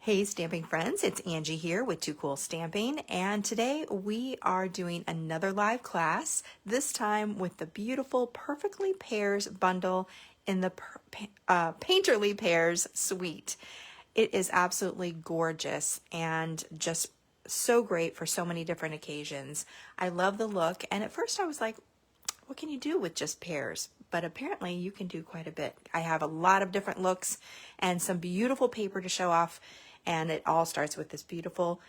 Hey stamping friends, it's Angie here with Too Cool Stamping, and today we are doing another live class, this time with the beautiful Perfectly Pears Bundle in the Painterly Pears Suite. It is absolutely gorgeous and just so great for so many different occasions. I love the look, and at first I was like, what can you do with just pears? But apparently you can do quite a bit. I have a lot of different looks and some beautiful paper to show off, and it all starts with this beautiful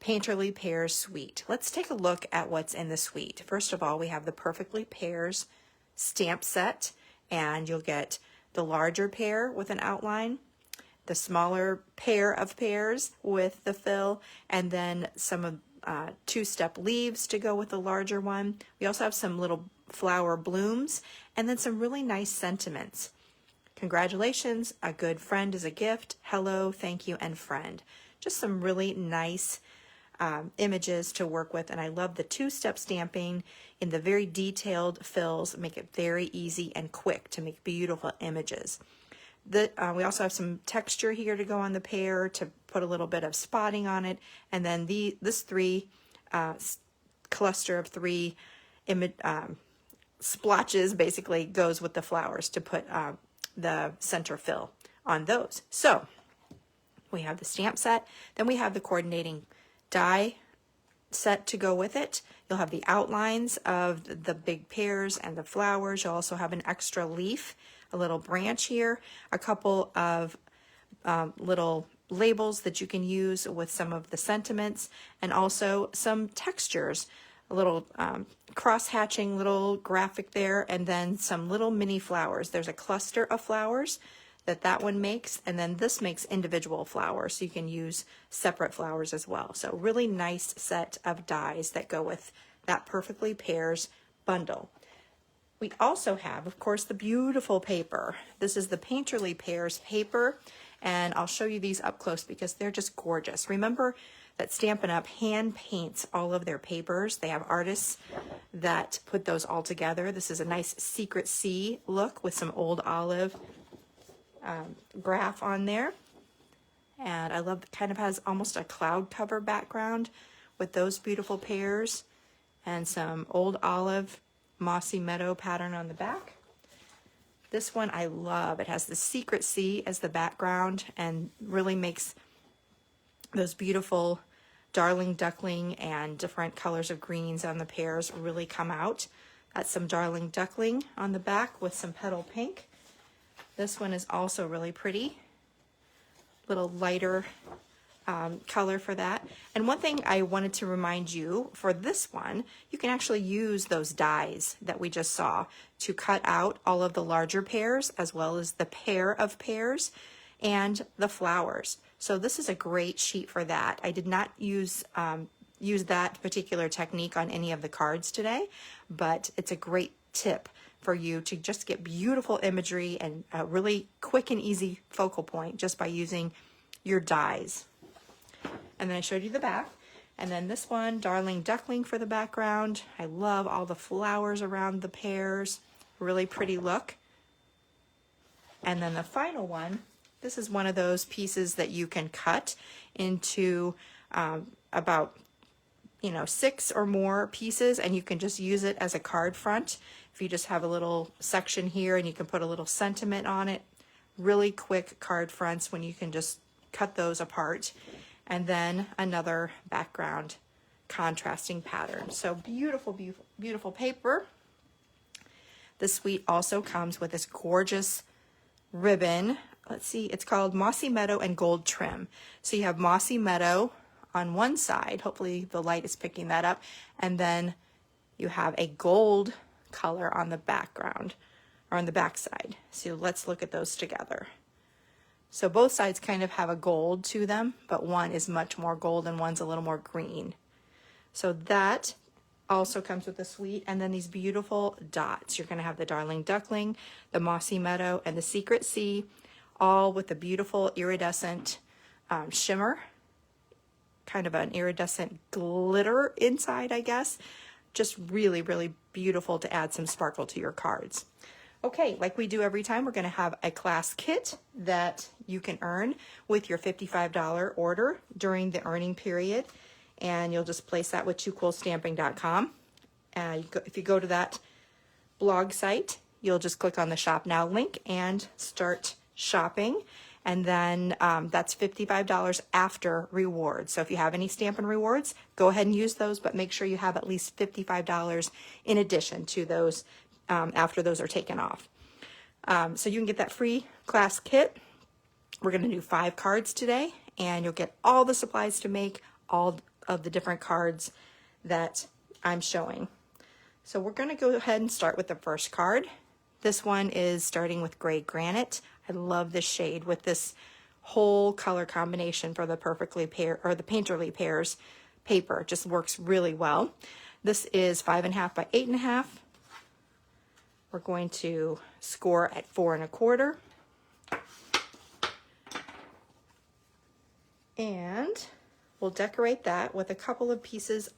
Painterly Pears Suite. Let's take a look at what's in the suite. First of all, we have the Perfectly Pears stamp set, and you'll get the larger pear with an outline, the smaller pair of pears with the fill, and then some of two-step leaves to go with the larger one. We also have some little flower blooms and then some really nice sentiments. Congratulations, a good friend is a gift, hello, thank you, and friend. Just some really nice images to work with, and I love the two-step stamping in the very detailed fills, make it very easy and quick to make beautiful images. We also have some texture here to go on the pear to put a little bit of spotting on it, and then this cluster of three splotches basically goes with the flowers to put the center fill on those. So we have the stamp set, then we have the coordinating die set to go with it. You'll have the outlines of the big pears and the flowers. You'll also have an extra leaf, a little branch here, a couple of little labels that you can use with some of the sentiments, and also some textures, a little cross-hatching little graphic there, and then some little mini flowers. There's a cluster of flowers that one makes, and then this makes individual flowers, so you can use separate flowers as well. So really nice set of dies that go with that Perfectly Pears bundle. We also have, of course, the beautiful paper. This is the Painterly Pears paper, and I'll show you these up close because they're just gorgeous. Remember that Stampin' Up! Hand paints all of their papers. They have artists that put those all together. This is a nice Secret Sea look with some old olive graph on there. And I love, kind of has almost a cloud cover background with those beautiful pears and some old olive mossy meadow pattern on the back. This one I love. It has the Secret Sea as the background and really makes those beautiful darling duckling and different colors of greens on the pears really come out. That's some darling duckling on the back with some petal pink. This one is also really pretty. Little lighter color for that. And one thing I wanted to remind you, for this one, you can actually use those dies that we just saw to cut out all of the larger pears as well as the pair of pears and the flowers. So this is a great sheet for that. I did not use that particular technique on any of the cards today, but it's a great tip for you to just get beautiful imagery and a really quick and easy focal point just by using your dies. And then I showed you the back. And then this one, Darling Duckling for the background. I love all the flowers around the pears. Really pretty look. And then the final one, this is one of those pieces that you can cut into about 6 or more pieces, and you can just use it as a card front. If you just have a little section here and you can put a little sentiment on it. Really quick card fronts when you can just cut those apart. And then another background contrasting pattern. So beautiful, beautiful, beautiful paper. The suite also comes with this gorgeous ribbon. Let's see, it's called Mossy Meadow and Gold Trim. So you have Mossy Meadow on one side, hopefully the light is picking that up, and then you have a gold color on the background, or on the back side. So let's look at those together. So both sides kind of have a gold to them, but one is much more gold and one's a little more green. So that also comes with the suite, and then these beautiful dots. You're going to have the Darling Duckling, the Mossy Meadow, and the Secret Sea, all with the beautiful iridescent shimmer, kind of an iridescent glitter inside, I guess. Just really, really beautiful to add some sparkle to your cards. Okay, like we do every time, we're going to have a class kit that you can earn with your $55 order during the earning period. And you'll just place that with TooCoolStamping.com. If you go to that blog site, you'll just click on the Shop Now link and start shopping. And then that's $55 after rewards. So if you have any Stampin' Rewards, go ahead and use those, but make sure you have at least $55 in addition to those after those are taken off. So you can get that free class kit. We're going to do 5 cards today, and you'll get all the supplies to make all of the different cards that I'm showing. So we're going to go ahead and start with the first card. This one is starting with Gray Granite. I love this shade with this whole color combination for the the Painterly Pears paper. It just works really well. This is 5.5 by 8.5. We're going to score at 4 1/4. And we'll decorate that with a couple of pieces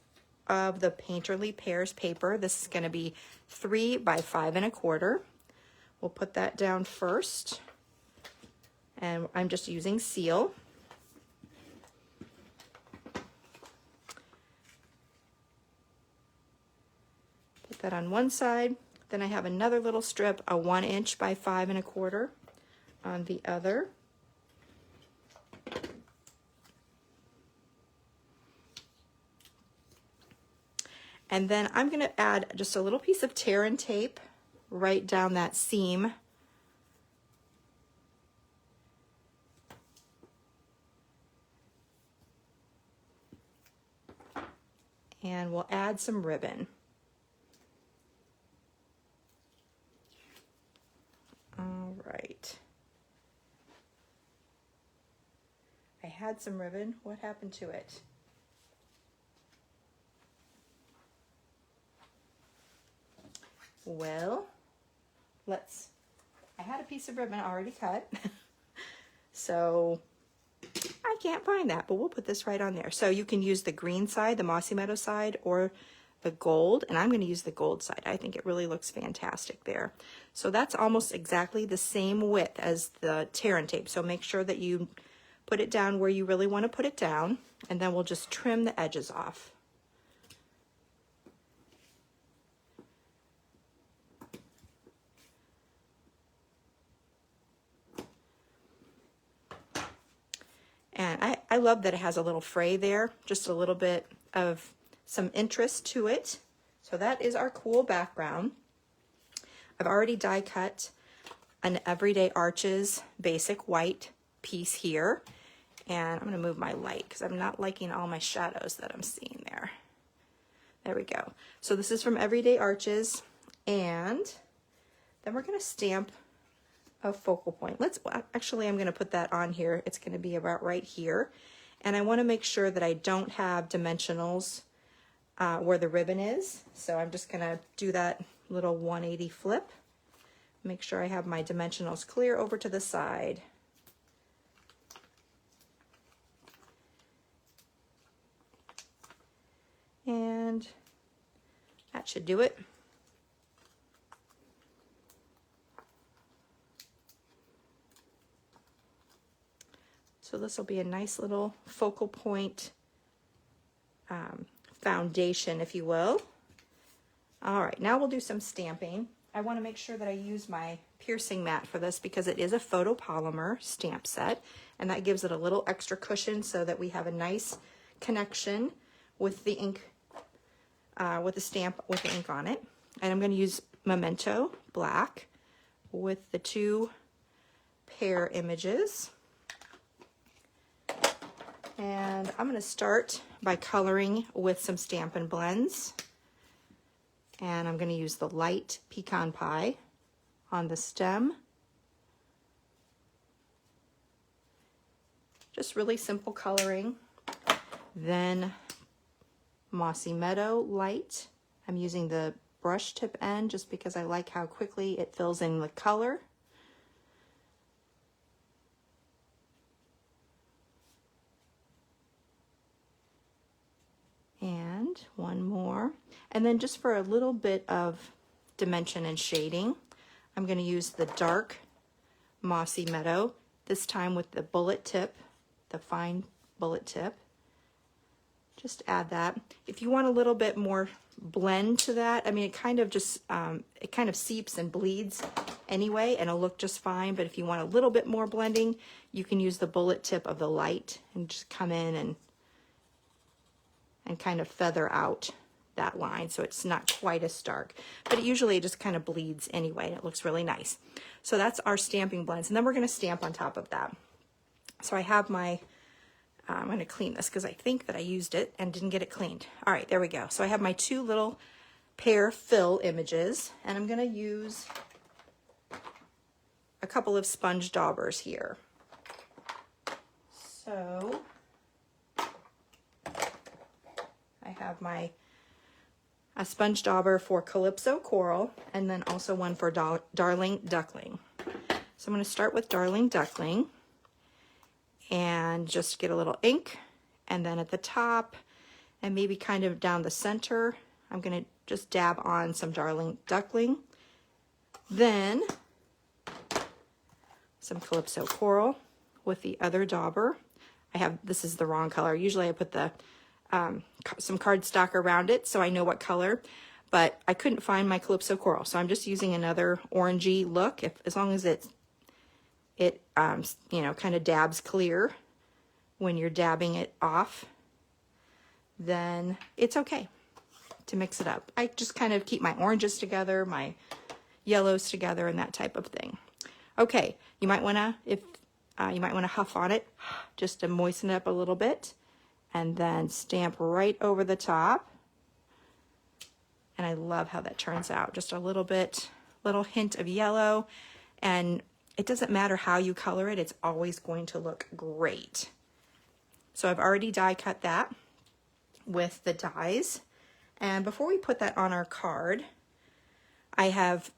of the Painterly Pears paper. This is going to be 3 by 5 1/4. We'll put that down first. And I'm just using seal. Put that on one side. Then I have another little strip, a 1 inch by 5 1/4 on the other. And then I'm going to add just a little piece of tear and tape right down that seam. And we'll add some ribbon. All right. I had some ribbon. What happened to it? Well, I had a piece of ribbon already cut. So I can't find that, but we'll put this right on there. So you can use the green side, the Mossy Meadow side, or the gold, and I'm going to use the gold side. I think it really looks fantastic there. So that's almost exactly the same width as the tear and tape. So make sure that you put it down where you really want to put it down, and then we'll just trim the edges off. And I love that it has a little fray there, just a little bit of some interest to it. So that is our cool background. I've already die cut an Everyday Arches basic white piece here. And I'm going to move my light because I'm not liking all my shadows that I'm seeing there. There we go. So this is from Everyday Arches. And then we're going to stamp a focal point. Actually, I'm going to put that on here. It's going to be about right here. And I want to make sure that I don't have dimensionals where the ribbon is. So I'm just going to do that little 180 flip. Make sure I have my dimensionals clear over to the side. And that should do it. So this will be a nice little focal point foundation, if you will. All right, now we'll do some stamping. I want to make sure that I use my piercing mat for this because it is a photopolymer stamp set, and that gives it a little extra cushion so that we have a nice connection with the ink, with the stamp with the ink on it. And I'm going to use Memento Black with the 2 pear images. And I'm going to start by coloring with some Stampin' Blends. And I'm going to use the light Pecan Pie on the stem. Just really simple coloring. Then Mossy Meadow light. I'm using the brush tip end just because I like how quickly it fills in the color. And one more. And then just for a little bit of dimension and shading, I'm going to use the dark Mossy Meadow, this time with the bullet tip, the fine bullet tip. Just add that. If you want a little bit more blend to that, I mean, it kind of just, it kind of seeps and bleeds anyway, and it'll look just fine. But if you want a little bit more blending, you can use the bullet tip of the light and just come in and kind of feather out that line so it's not quite as stark. But it usually just kind of bleeds anyway, and it looks really nice. So that's our stamping blends, and then we're going to stamp on top of that. So I have my, I'm going to clean this because I think that I used it and didn't get it cleaned. All right, there we go. So I have my two little pear fill images, and I'm going to use a couple of sponge daubers here. So I have my a sponge dauber for Calypso Coral, and then also one for Darling Duckling. So I'm going to start with Darling Duckling and just get a little ink, and then at the top and maybe kind of down the center, I'm going to just dab on some Darling Duckling. Then some Calypso Coral with the other dauber. This is the wrong color. Usually I put the some cardstock around it so I know what color, but I couldn't find my Calypso Coral, so I'm just using another orangey look. As long as it you know, kind of dabs clear when you're dabbing it off, then it's okay to mix it up. I just kind of keep my oranges together, my yellows together, and that type of thing. Okay, you might want to, you might want to huff on it just to moisten it up a little bit, and then stamp right over the top. And I love how that turns out. Just a little hint of yellow, and it doesn't matter how you color it, it's always going to look great. So I've already die cut that with the dies. And before we put that on our card, I have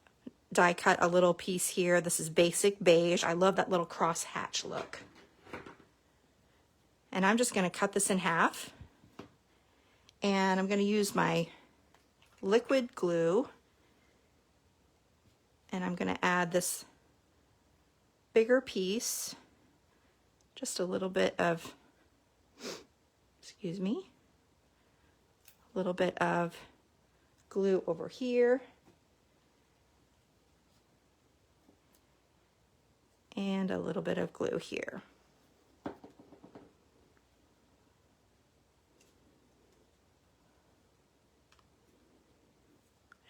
die cut a little piece here. This is basic beige. I love that little cross hatch look. And I'm just going to cut this in half, and I'm going to use my liquid glue, and I'm going to add this bigger piece, just a little bit of, excuse me, a little bit of glue over here, and a little bit of glue here.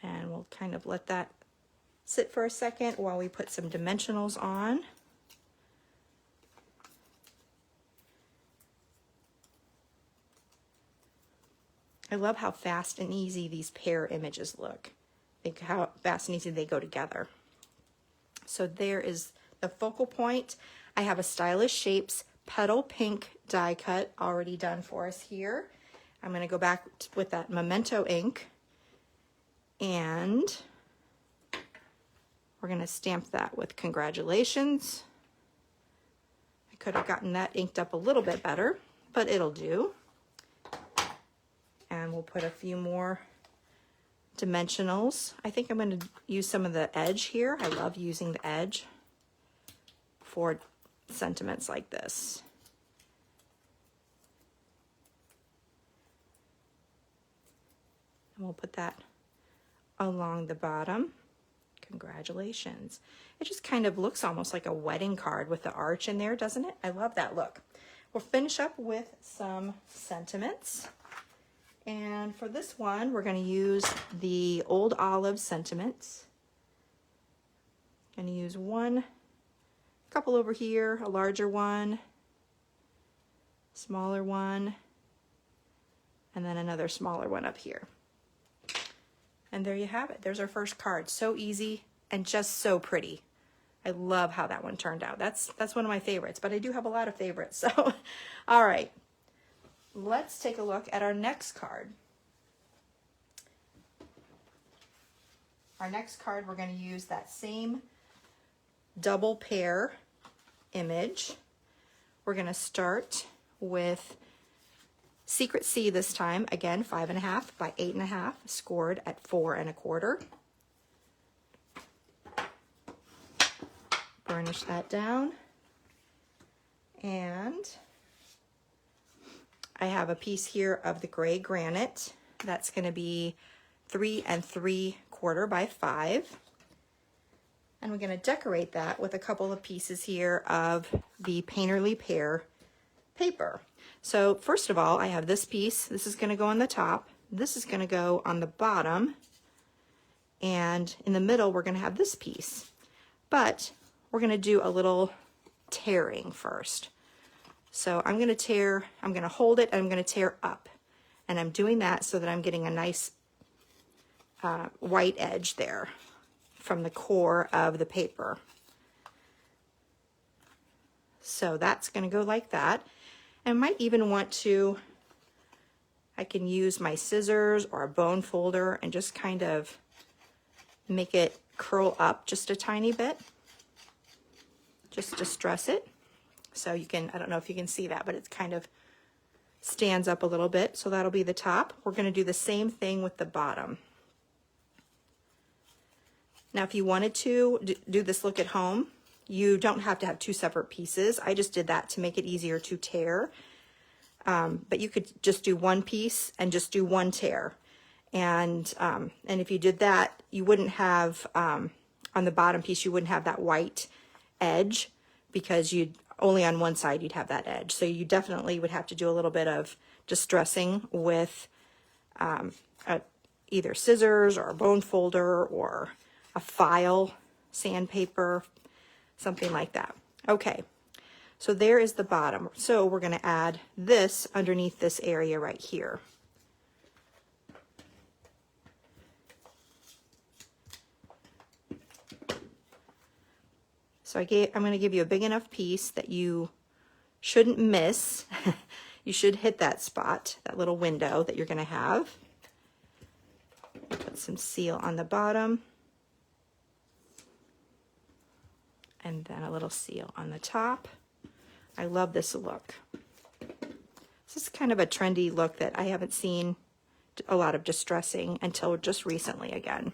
And we'll kind of let that sit for a second while we put some dimensionals on. I love how fast and easy these pear images look. Think how fast and easy they go together. So there is the focal point. I have a Stylish Shapes Petal Pink die cut already done for us here. I'm going to go back with that Memento ink, and we're going to stamp that with Congratulations. I could have gotten that inked up a little bit better, but it'll do. And we'll put a few more dimensionals. I think I'm going to use some of the edge here. I love using the edge for sentiments like this. And we'll put that along the bottom. Congratulations. It just kind of looks almost like a wedding card with the arch in there, doesn't it? I love that look. We'll finish up with some sentiments. And for this one, we're going to use the Old Olive sentiments. I'm going to use one, a couple over here, a larger one, smaller one, and then another smaller one up here. And there you have it. There's our first card. So easy and just so pretty. I love how that one turned out. That's one of my favorites, but I do have a lot of favorites. So, all right. Let's take a look at our next card. Our next card, we're going to use that same double pear image. We're going to start with Secret Sea this time. Again, 5.5 by 8.5, scored at 4 1/4. burnish that down. And I have a piece here of the gray granite. That's going to be 3 3/4 by 5. And we're going to decorate that with a couple of pieces here of the Painterly Pear paper. So first of all, I have this piece. This is going to go on the top. This is going to go on the bottom. And in the middle, we're going to have this piece. But we're going to do a little tearing first. So I'm going to hold it and I'm going to tear up. And I'm doing that so that I'm getting a nice white edge there from the core of the paper. So that's going to go like that. And I might even want to, I can use my scissors or a bone folder and just kind of make it curl up just a tiny bit, just to stress it. So you can, I don't know if you can see that, but it kind of stands up a little bit. So that'll be the top. We're going to do the same thing with the bottom. Now, if you wanted to do this look at home, you don't have to have 2 separate pieces. I just did that to make it easier to tear. But you could just do one piece and just do one tear. And if you did that, you wouldn't have, on the bottom piece, you wouldn't have that white edge, because you'd only on one side you'd have that edge. So you definitely would have to do a little bit of distressing with either scissors or a bone folder or a file, sandpaper, something like that. Okay, so there is the bottom. So we're going to add this underneath this area right here. So I'm going to give you a big enough piece that you shouldn't miss. You should hit that spot, that little window that you're going to have. Put some seal on the bottom. And then a little seal on the top. I love this look. This is kind of a trendy look that I haven't seen a lot of distressing until just recently again.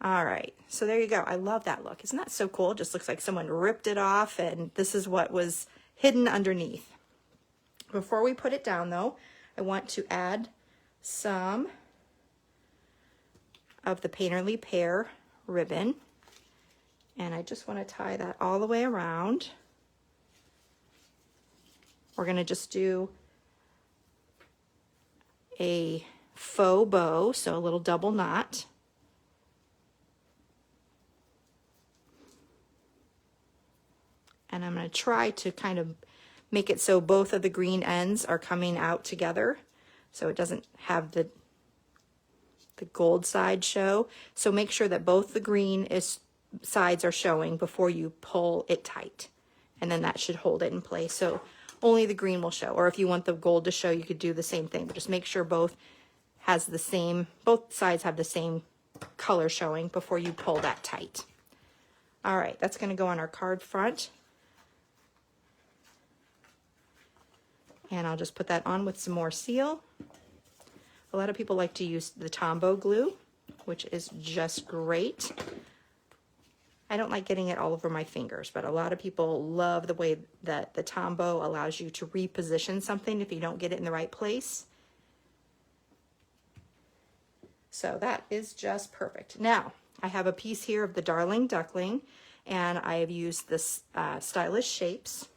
All right, so there you go. I love that look. Isn't that so cool? It just looks like someone ripped it off and this is what was hidden underneath. Before we put it down though, I want to add some of the Painterly Pear ribbon. And I just want to tie that all the way around. We're going to just do a faux bow, so a little double knot. And I'm going to try to kind of make it so both of the green ends are coming out together, so it doesn't have the gold side show. So make sure that both the green sides are showing before you pull it tight, and then that should hold it in place. So only the green will show, or if you want the gold to show, you could do the same thing, but just make sure both sides have the same color showing before you pull that tight. All right, that's going to go on our card front. And I'll just put that on with some more seal. A lot of people like to use the Tombow glue, which is just great. I don't like getting it all over my fingers, but a lot of people love the way that the Tombow allows you to reposition something if you don't get it in the right place. So that is just perfect. Now, I have a piece here of the Darling Duckling, and I have used this Stylish Shapes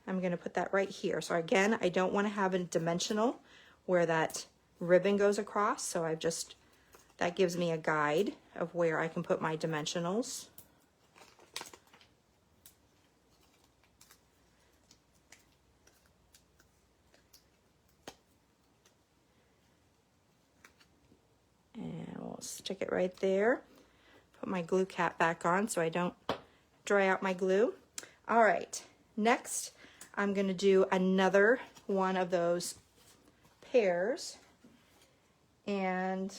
I'm going to put that right here. So again, I don't want to have a dimensional where that ribbon goes across, so that gives me a guide of where I can put my dimensionals. And we'll stick it right there. Put my glue cap back on so I don't dry out my glue. All right, next I'm going to do another one of those pears. And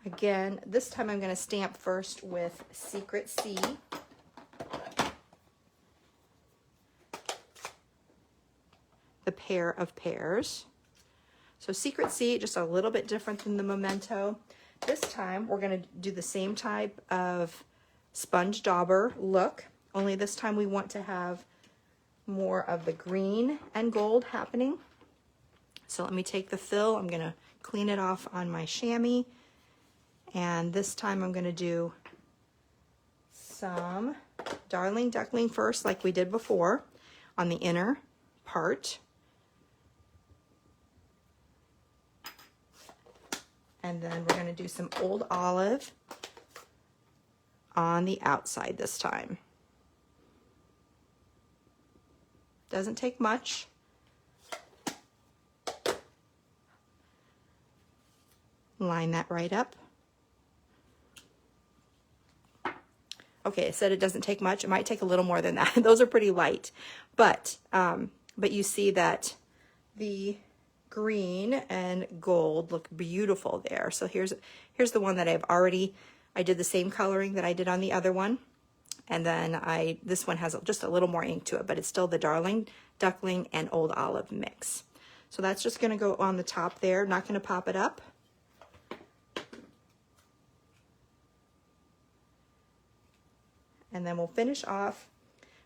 again, this time I'm going to stamp first with Secret C. The pair of pears. So Secret C, just a little bit different than the Memento. This time we're going to do the same type of sponge dauber look, only this time we want to have more of the green and gold happening. So let me take the fill, I'm going to clean it off on my chamois, and this time I'm going to do some Darling Duckling first, like we did before, on the inner part. And then we're going to do some Old Olive on the outside this time. Doesn't take much. Line that right up. Okay, I said it doesn't take much. It might take a little more than that. Those are pretty light, but you see that the green and gold look beautiful there. So here's the one that I did the same coloring that I did on the other one, and then this one has just a little more ink to it, but it's still the Darling Duckling and Old Olive mix. So that's just going to go on the top there. Not going to pop it up. And then we'll finish off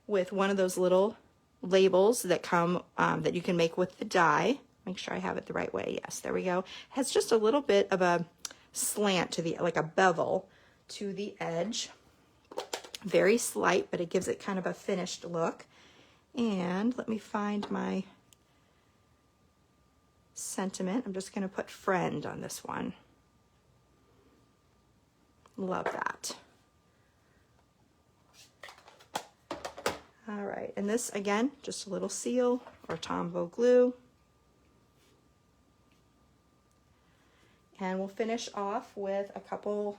with one of those little labels that come that you can make with the die. Make sure I have it the right way. Yes, there we go. It has just a little bit of a slant to the, like a bevel to the edge. Very slight, but it gives it kind of a finished look. And let me find my sentiment. I'm just going to put friend on this one. Love that. All right, and this again, just a little seal or Tombow glue. And we'll finish off with a couple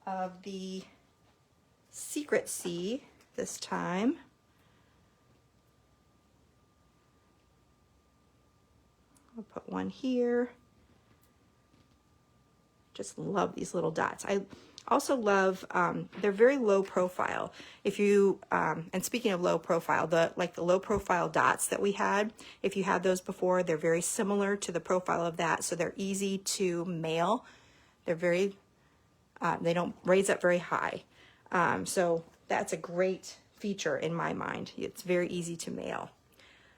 of the Secret Sea this time. I'll put one here. Just love these little dots. I also love, they're very low profile. If you, and speaking of low profile, the low profile dots that we had, if you had those before, they're very similar to the profile of that, so they're easy to mail. They're very, they don't raise up very high. So that's a great feature in my mind. It's very easy to mail.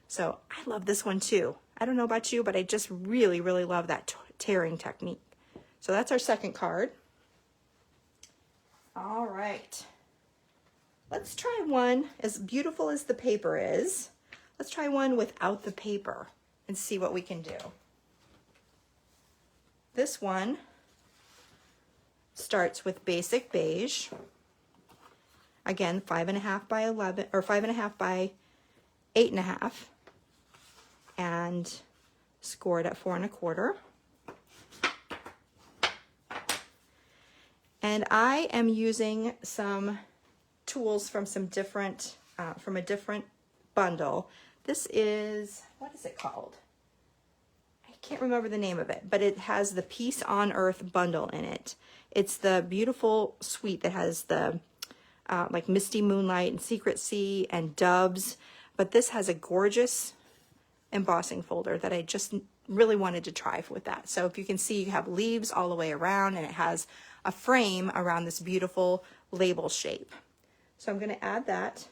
So I love this one too. I don't know about you, but I just really, really love that tearing technique. So that's our second card. All right, let's try one, as beautiful as the paper is, let's try one without the paper and see what we can do. This one starts with basic beige. Again, 5.5 by 11, or 5.5 by 8.5, and scored at 4 1/4. And I am using some tools from some different, from a different bundle. This is, what is it called? I can't remember the name of it, but it has the Peace on Earth bundle in it. It's the beautiful suite that has the like Misty Moonlight and Secret Sea and Doves, but this has a gorgeous embossing folder that I just really wanted to try with that. So if you can see, you have leaves all the way around, and it has a frame around this beautiful label shape. So I'm going to add that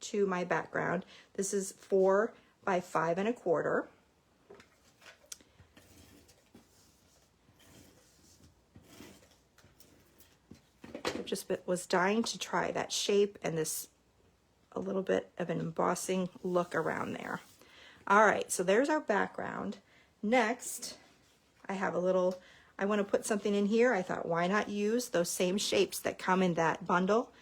to my background. This is 4 by 5 1/4. I just was dying to try that shape and this a little bit of an embossing look around there. All right, so there's our background. Next, I have a little, I want to put something in here. I thought, why not use those same shapes that come in that bundle?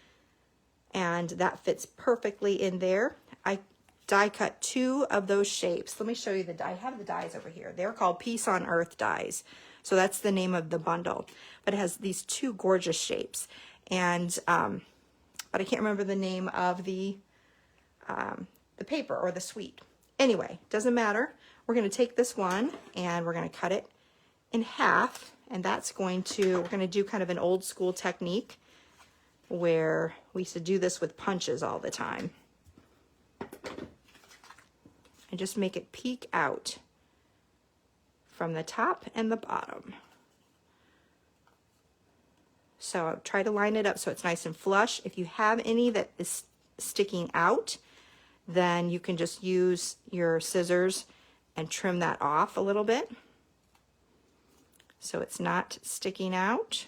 And that fits perfectly in there. I die cut 2 of those shapes. Let me show you the die. I have the dies over here. They're called Peace on Earth dies. So that's the name of the bundle. But it has these 2 gorgeous shapes. And, but I can't remember the name of the paper or the suite. Anyway, doesn't matter. We're going to take this one and we're going to cut it in half, and that's going to, we're going to do kind of an old school technique where we used to do this with punches all the time. And just make it peek out from the top and the bottom. So try to line it up so it's nice and flush. If you have any that is sticking out, then you can just use your scissors and trim that off a little bit so it's not sticking out.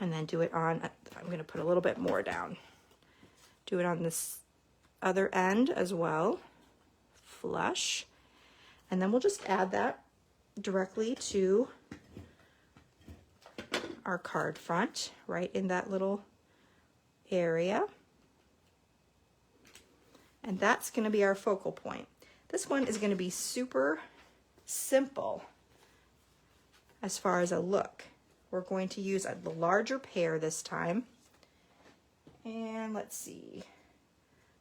And then do it on, I'm going to put a little bit more down. Do it on this other end as well. Flush. And then we'll just add that directly to our card front, right in that little area. And that's going to be our focal point. This one is going to be super simple as far as a look. We're going to use the larger pear this time. And let's see.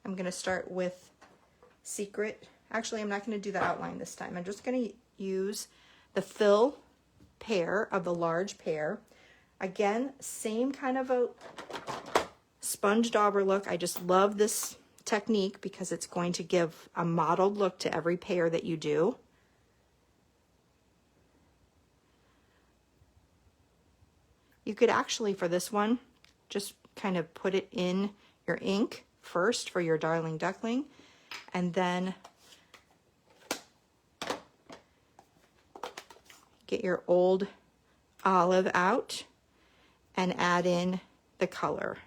I'm going to start with Secret. Actually, I'm not going to do the outline this time. I'm just going to use the fill pear of the large pear. Again, same kind of a sponge dauber look. I just love this technique because it's going to give a mottled look to every pear that you do. You could actually, for this one, just kind of put it in your ink first for your Darling Duckling, and then get your old olive out and add in the color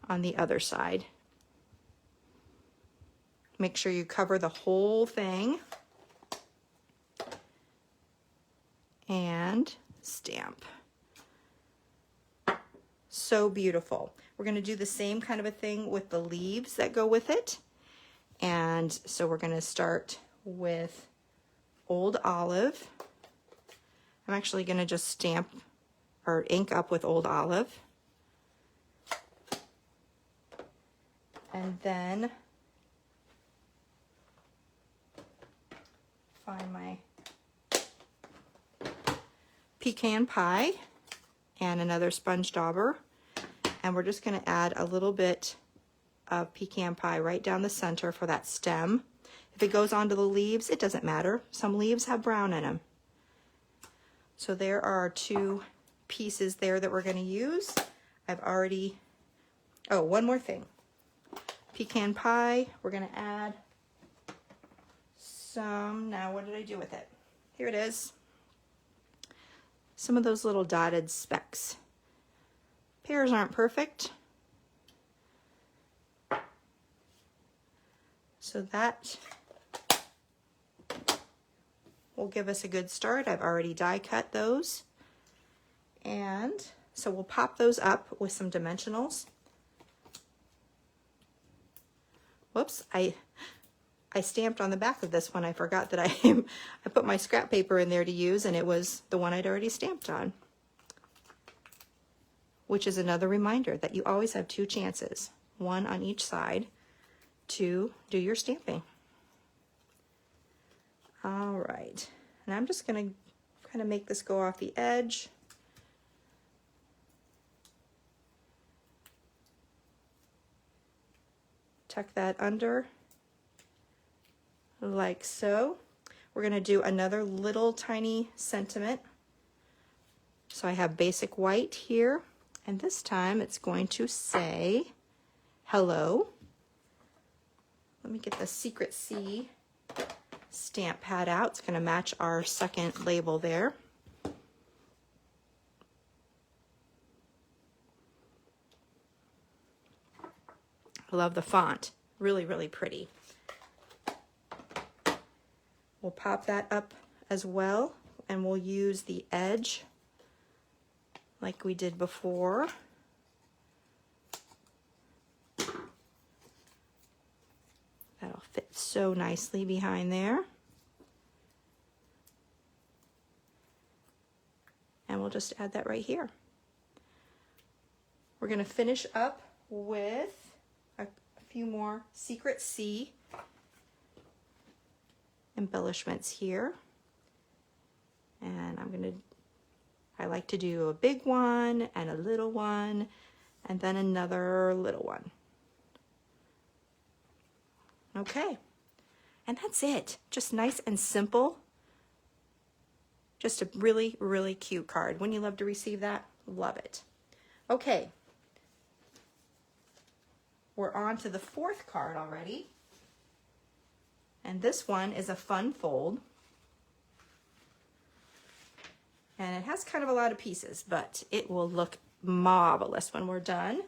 on the other side. Make sure you cover the whole thing and stamp. So beautiful. We're going to do the same kind of a thing with the leaves that go with it. And so we're going to start with Old Olive. I'm actually going to just stamp or ink up with Old Olive. And then find my pecan pie and another sponge dauber. And we're just going to add a little bit of pecan pie right down the center for that stem. If it goes onto the leaves, it doesn't matter. Some leaves have brown in them. So there are our two pieces there that we're going to use. I've already, oh, one more thing. Pecan pie, we're going to add some, now what did I do with it? Here it is. Some of those little dotted specks. Pears aren't perfect, so that will give us a good start. I've already die cut those, and so we'll pop those up with some dimensionals. Whoops, I stamped on the back of this one. I forgot that I put my scrap paper in there to use, and it was the one I'd already stamped on. Which is another reminder that you always have two chances, one on each side, to do your stamping. All right, and I'm just going to kind of make this go off the edge. Tuck that under like so. We're going to do another little tiny sentiment. So I have basic white here. And this time it's going to say, hello. Let me get the Secret C stamp pad out. It's going to match our second label there. I love the font. Really, really pretty. We'll pop that up as well, and we'll use the edge like we did before. That'll fit so nicely behind there. And we'll just add that right here. We're going to finish up with a few more Secret C embellishments here. And I like to do a big one and a little one and then another little one. Okay, and that's it. Just nice and simple. Just a really, really cute card. Wouldn't you love to receive that? Love it. Okay. We're on to the fourth card already. And this one is a fun fold. And it has kind of a lot of pieces, but it will look marvelous when we're done.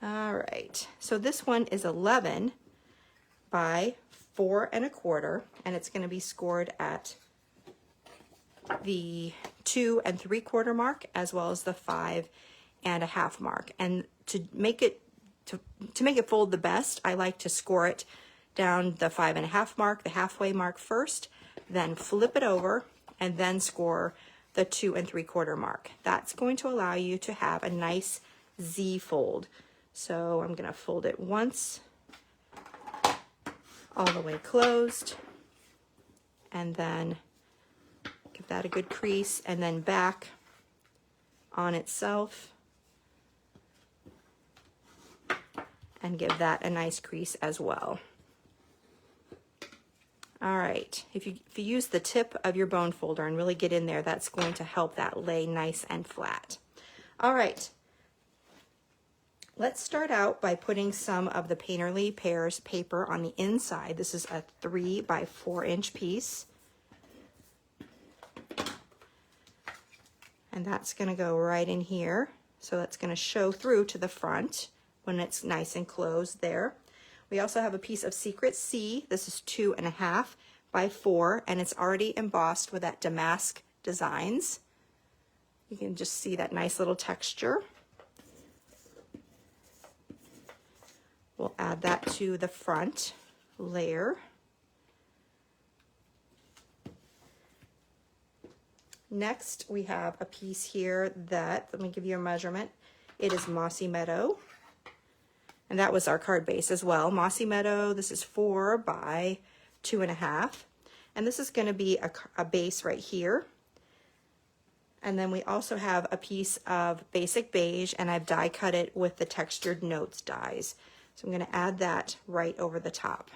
All right, so this one is 11 by 4 1/4, and it's going to be scored at the 2 3/4 mark, as well as the 5 1/2 mark. And to make it fold the best, I like to score it down the 5 1/2 mark, the halfway mark first, then flip it over, and then score the 2 3/4 mark. That's going to allow you to have a nice Z fold. So I'm going to fold it once, all the way closed, and then give that a good crease, and then back on itself, and give that a nice crease as well. All right, if you use the tip of your bone folder and really get in there, that's going to help that lay nice and flat. All right. Let's start out by putting some of the Painterly Pears paper on the inside. This is a 3 by 4 inch piece. And that's going to go right in here. So that's going to show through to the front when it's nice and closed there. We also have a piece of Secret C. This is 2 1/2 by 4, and it's already embossed with that Damask designs. You can just see that nice little texture. We'll add that to the front layer. Next, we have a piece here that, let me give you a measurement. It is Mossy Meadow. And that was our card base as well. Mossy Meadow, this is 4 by 2 1/2. And this is going to be a base right here. And then we also have a piece of basic beige, and I've die cut it with the textured notes dies. So I'm going to add that right over the top.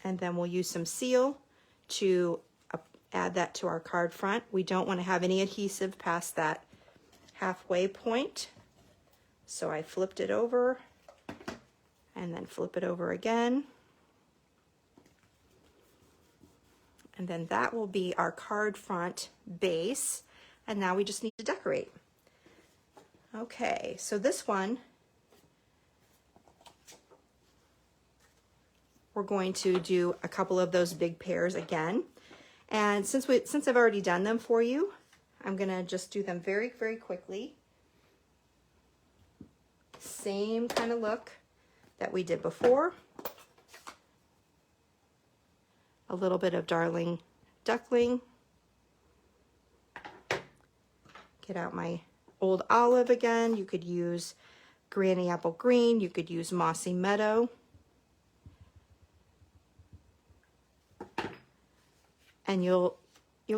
And then we'll use some seal to add that to our card front. We don't want to have any adhesive past that halfway point. So I flipped it over and then flip it over again. And then that will be our card front base. And now we just need to decorate. Okay, so this one, we're going to do a couple of those big pears again. And since I've already done them for you, I'm gonna just do them very, very quickly. Same kind of look that we did before. A little bit of Darling Duckling. Get out my Old Olive again. You could use Granny Apple Green. You could use Mossy Meadow. And you'll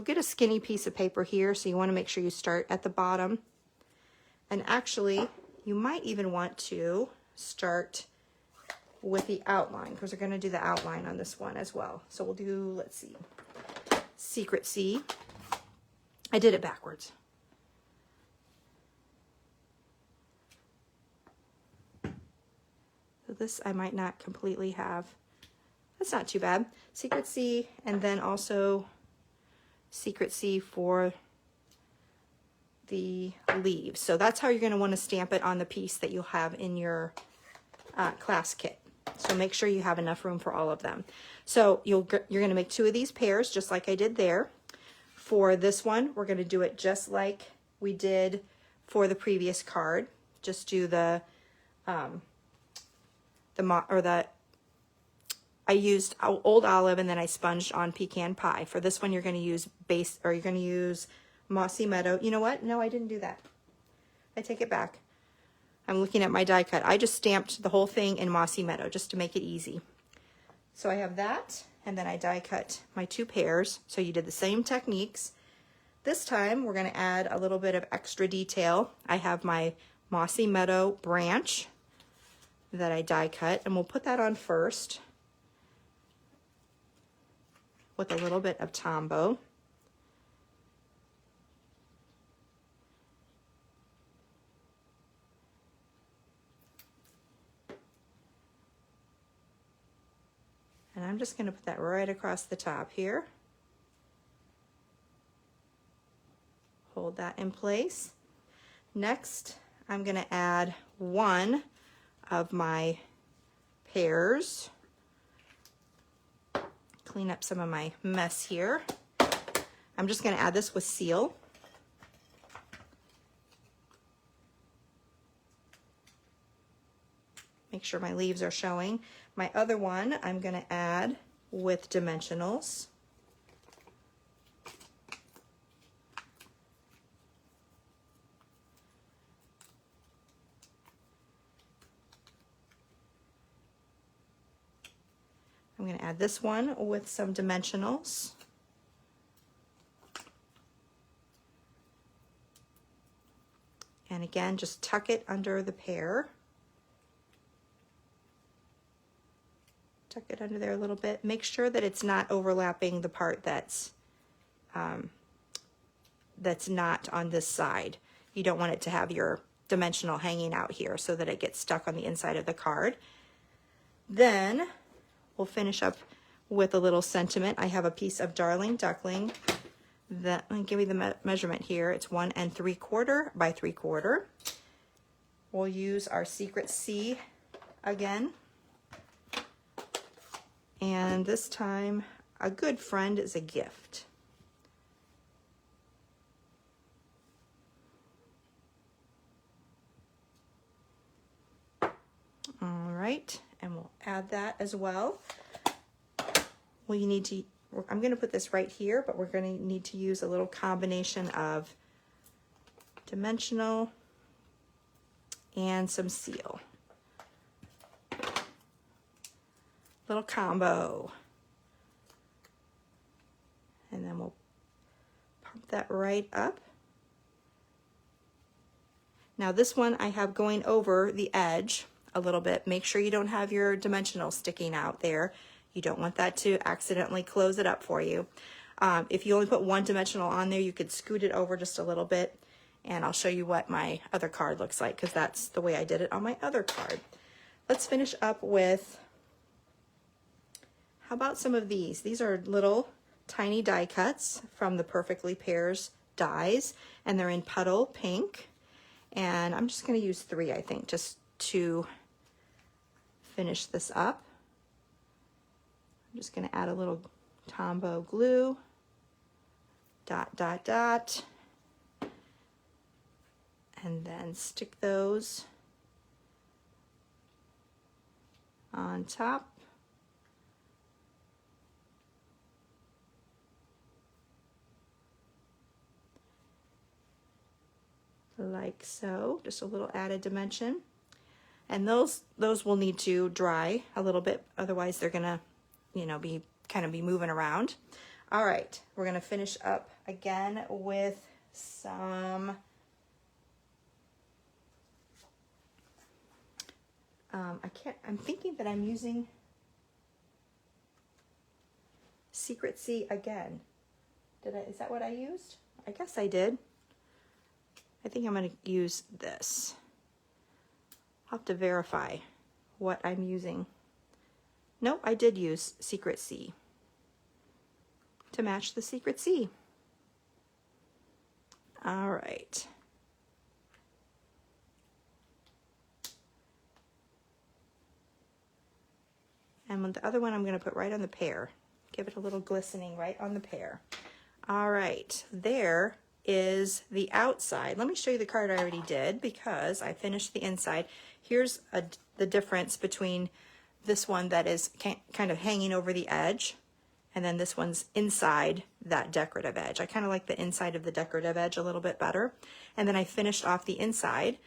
get a skinny piece of paper here, so you want to make sure you start at the bottom. And actually, you might even want to start with the outline, because we're going to do the outline on this one as well. So we'll do, let's see, Secret C. I did it backwards. So this I might not completely have. That's not too bad. Secret C, and then also Secret C for the leaves. So that's how you're going to want to stamp it on the piece that you'll have in your class kit. So make sure you have enough room for all of them. So you're going to make 2 of these pairs, just like I did there. For this one, we're going to do it just like we did for the previous card. Just do I used Old Olive, and then I sponged on Pecan Pie. For this one, you're going to use you're going to use Mossy Meadow. You know what? No, I didn't do that. I take it back. I'm looking at my die cut. I just stamped the whole thing in Mossy Meadow just to make it easy. So I have that, and then I die cut my 2 pairs. So you did the same techniques. This time we're going to add a little bit of extra detail. I have my Mossy Meadow branch that I die cut, and we'll put that on first with a little bit of Tombow. And I'm just going to put that right across the top here. Hold that in place. Next, I'm going to add one of my pears. Clean up some of my mess here. I'm just going to add this with seal. Make sure my leaves are showing. My other one I'm going to add with dimensionals. I'm going to add this one with some dimensionals. And again, just tuck it under the pear. Tuck it under there a little bit. Make sure that it's not overlapping the part that's not on this side. You don't want it to have your dimensional hanging out here so that it gets stuck on the inside of the card. Then we'll finish up with a little sentiment. I have a piece of Darling Duckling that, give me the measurement here. It's 1 3/4 by 3/4. We'll use our Secret C again. And this time, a good friend is a gift. All right, and we'll add that as well. We need to, I'm going to put this right here, but we're going to need to use a little combination of dimensional and some seal. Little combo. And then we'll pump that right up. Now this one I have going over the edge a little bit. Make sure you don't have your dimensional sticking out there. You don't want that to accidentally close it up for you. If you only put one dimensional on there, you could scoot it over just a little bit, and I'll show you what my other card looks like, because that's the way I did it on my other card. Let's finish up with, how about some of these? These are little tiny die cuts from the Perfectly Pears dies, and they're in Puddle Pink. And I'm just going to use 3, I think, just to finish this up. I'm just going to add a little Tombow glue, dot, dot, dot, and then stick those on top. Like so, just a little added dimension. And those will need to dry a little bit, otherwise they're gonna, be moving around. All right, we're gonna finish up again with some I'm thinking that I'm using Secret C again. Is that what I used? I guess I did. I think I'm going to use this. I'll have to verify what I'm using. Nope, I did use Secret C to match the Secret C. All right. And with the other one, I'm going to put right on the pear. Give it a little glistening right on the pear. All right, there is the outside. Let me show you the card I already did, because I finished the inside. Here's the difference between this one that is kind of hanging over the edge, and then this one's inside that decorative edge. I kind of like the inside of the decorative edge a little bit better. And then I finished off the inside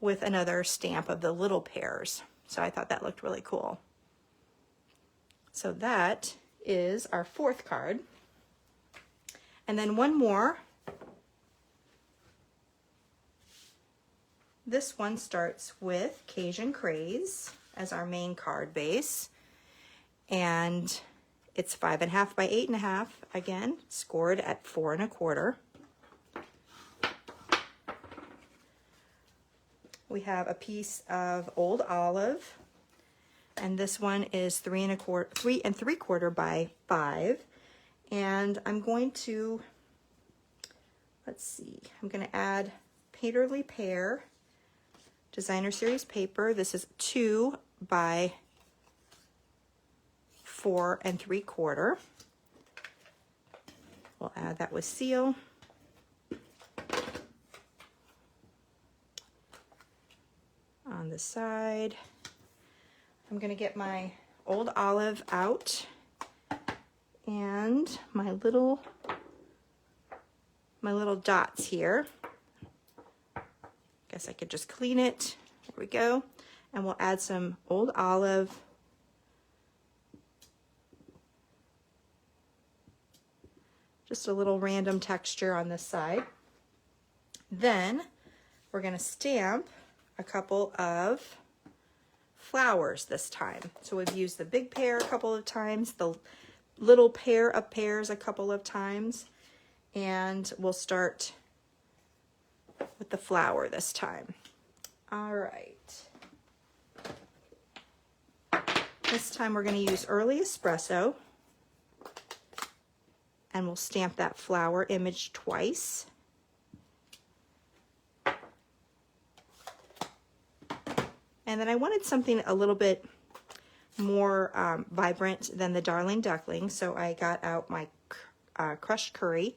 with another stamp of the little pears. So I thought that looked really cool. So that is our 4th card. And then one more this one starts with Cajun Craze as our main card base. And it's 5.5 by 8.5, again, scored at 4 1/4. We have a piece of Old Olive, and this one is 3 3/4 by 5. And I'm going to, let's see, I'm going to add Painterly Pear Designer Series paper. This is 2 by 4 3/4. We'll add that with seal. On the side, I'm going to get my Old Olive out and my little dots here. Guess I could just clean it. There we go. And we'll add some Old Olive. Just a little random texture on this side. Then we're going to stamp a couple of flowers this time. So we've used the big pear a couple of times, the little pair of pears a couple of times, and we'll start with the flower this time. All right. This time we're going to use Early Espresso, and we'll stamp that flower image twice. And then I wanted something a little bit more vibrant than the Darling Duckling, so I got out my crushed curry,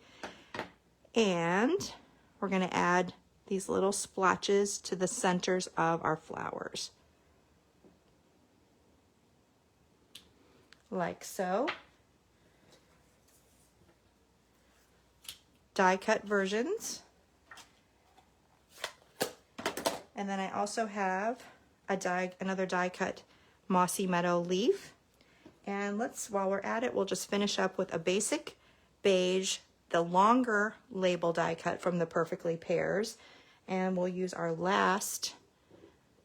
and we're going to add these little splotches to the centers of our flowers. Like so. Die cut versions. And then I also have another die cut Mossy Meadow leaf. And while we're at it, we'll just finish up with a basic beige, the longer label die cut from the Perfectly Pears. And we'll use our last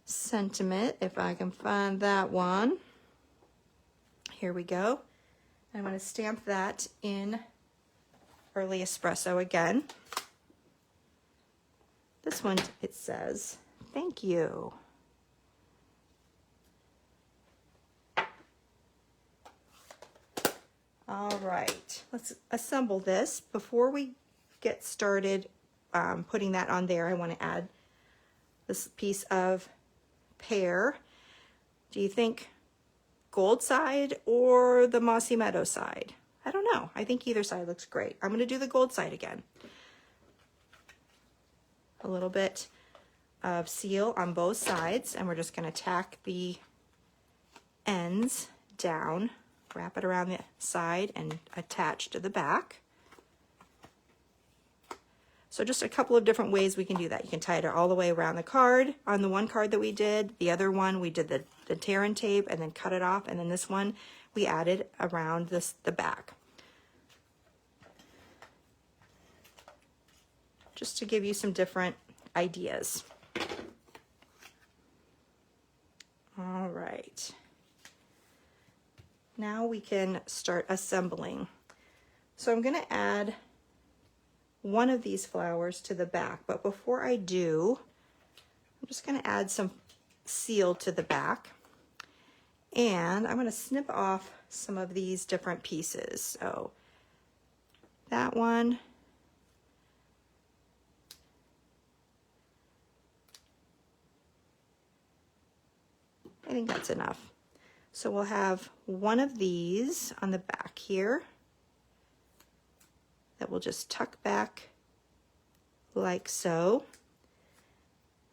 sentiment, if I can find that one. Here we go. I'm going to stamp that in Early Espresso again. This one, it says, "Thank you." All right, let's assemble this. Before we get started putting that on there, I want to add this piece of pear. Do you think gold side or the Mossy Meadow side? I don't know. I think either side looks great. I'm going to do the gold side again. A little bit of seal on both sides, and we're just going to tack the ends down, wrap it around the side, and attach to the back. So just a couple of different ways we can do that. You can tie it all the way around the card. On the one card that we did, the other one we did the tear and tape and then cut it off, and then this one we added around the back. Just to give you some different ideas. All right. Now we can start assembling. So I'm going to add one of these flowers to the back, but before I do, I'm just going to add some seal to the back, and I'm going to snip off some of these different pieces. So that one, I think that's enough. So we'll have one of these on the back here that we'll just tuck back like so,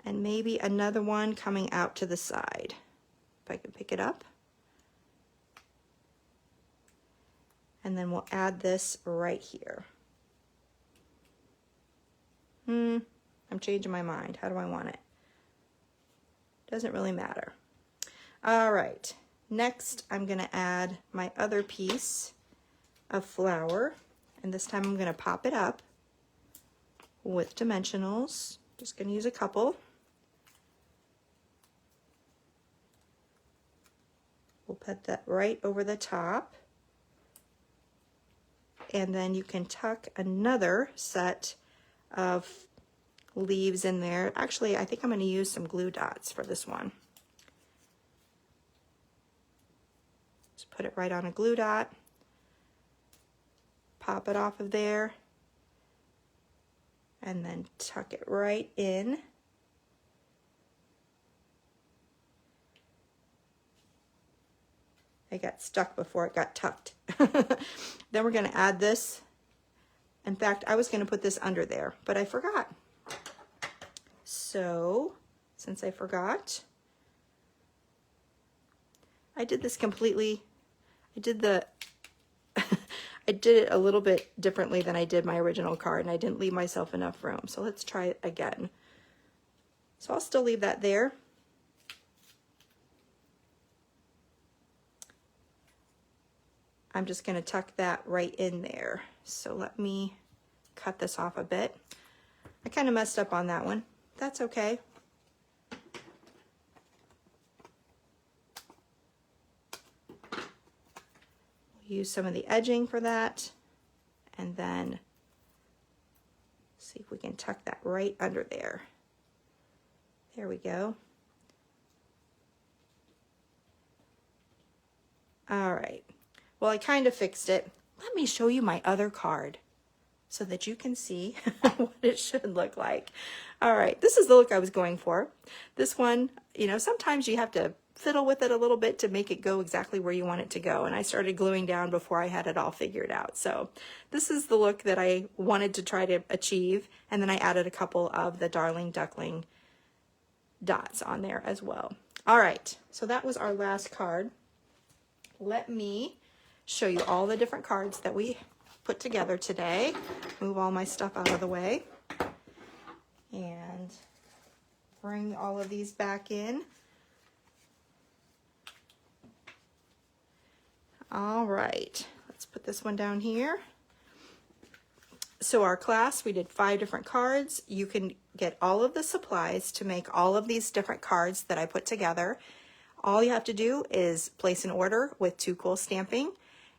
and maybe another one coming out to the side. If I can pick it up. And then we'll add this right here. I'm changing my mind. How do I want it? Doesn't really matter. All right, next I'm going to add my other piece of flower, and this time I'm going to pop it up with dimensionals. Just going to use a couple. We'll put that right over the top. And then you can tuck another set of leaves in there. Actually, I think I'm going to use some glue dots for this one. Just put it right on a glue dot. Pop it off of there. And then tuck it right in. I got stuck before it got tucked. Then we're going to add this. In fact, I was going to put this under there, but I forgot. So, since I forgot, I did this completely, I did it a little bit differently than I did my original card, and I didn't leave myself enough room. So let's try it again. So I'll still leave that there. I'm just going to tuck that right in there. So let me cut this off a bit. I kind of messed up on that one. That's okay. We'll use some of the edging for that, and then see if we can tuck that right under there. There we go. All right. Well, I kind of fixed it. Let me show you my other card so that you can see what it should look like. All right, this is the look I was going for. This one, you know, sometimes you have to fiddle with it a little bit to make it go exactly where you want it to go. And I started gluing down before I had it all figured out. So this is the look that I wanted to try to achieve. And then I added a couple of the Darling Duckling dots on there as well. All right, so that was our last card. Let me show you all the different cards that we put together today. Move all my stuff out of the way and bring all of these back in. All right, let's put this one down here. So our class, we did 5 different cards. You can get all of the supplies to make all of these different cards that I put together. All you have to do is place an order with Too Cool Stamping,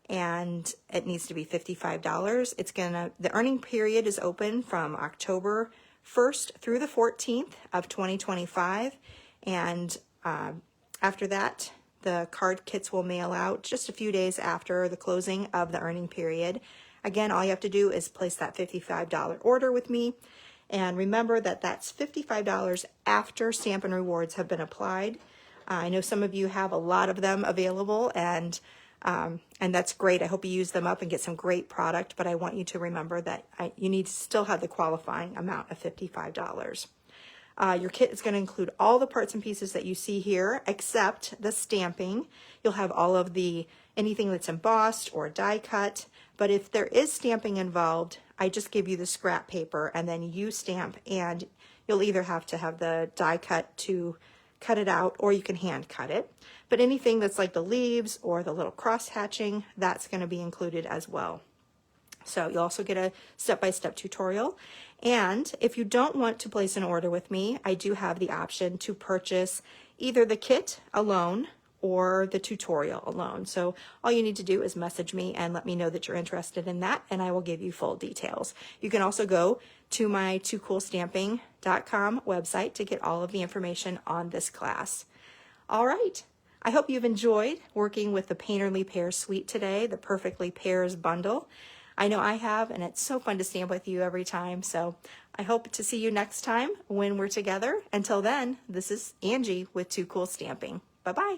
and it needs to be $55. The earning period is open from October 1st through the 14th of 2025. And after that, the card kits will mail out just a few days after the closing of the earning period. Again, all you have to do is place that $55 order with me. And remember that that's $55 after Stampin' Rewards have been applied. I know some of you have a lot of them available, and that's great. I hope you use them up and get some great product, but I want you to remember that you need to still have the qualifying amount of $55. Your kit is going to include all the parts and pieces that you see here, except the stamping. You'll have all of anything that's embossed or die cut, but if there is stamping involved, I just give you the scrap paper and then you stamp, and you'll either have to have the die cut to cut it out, or you can hand cut it. But anything that's like the leaves or the little cross hatching, that's going to be included as well. So you'll also get a step-by-step tutorial. And if you don't want to place an order with me, I do have the option to purchase either the kit alone or the tutorial alone. So all you need to do is message me and let me know that you're interested in that, and I will give you full details. You can also go to my TooCoolStamping.com website to get all of the information on this class. All right. I hope you've enjoyed working with the Painterly Pears Suite today, the Perfectly Pears Bundle. I know I have, and it's so fun to stamp with you every time. So I hope to see you next time when we're together. Until then, this is Angie with Too Cool Stamping. Bye-bye.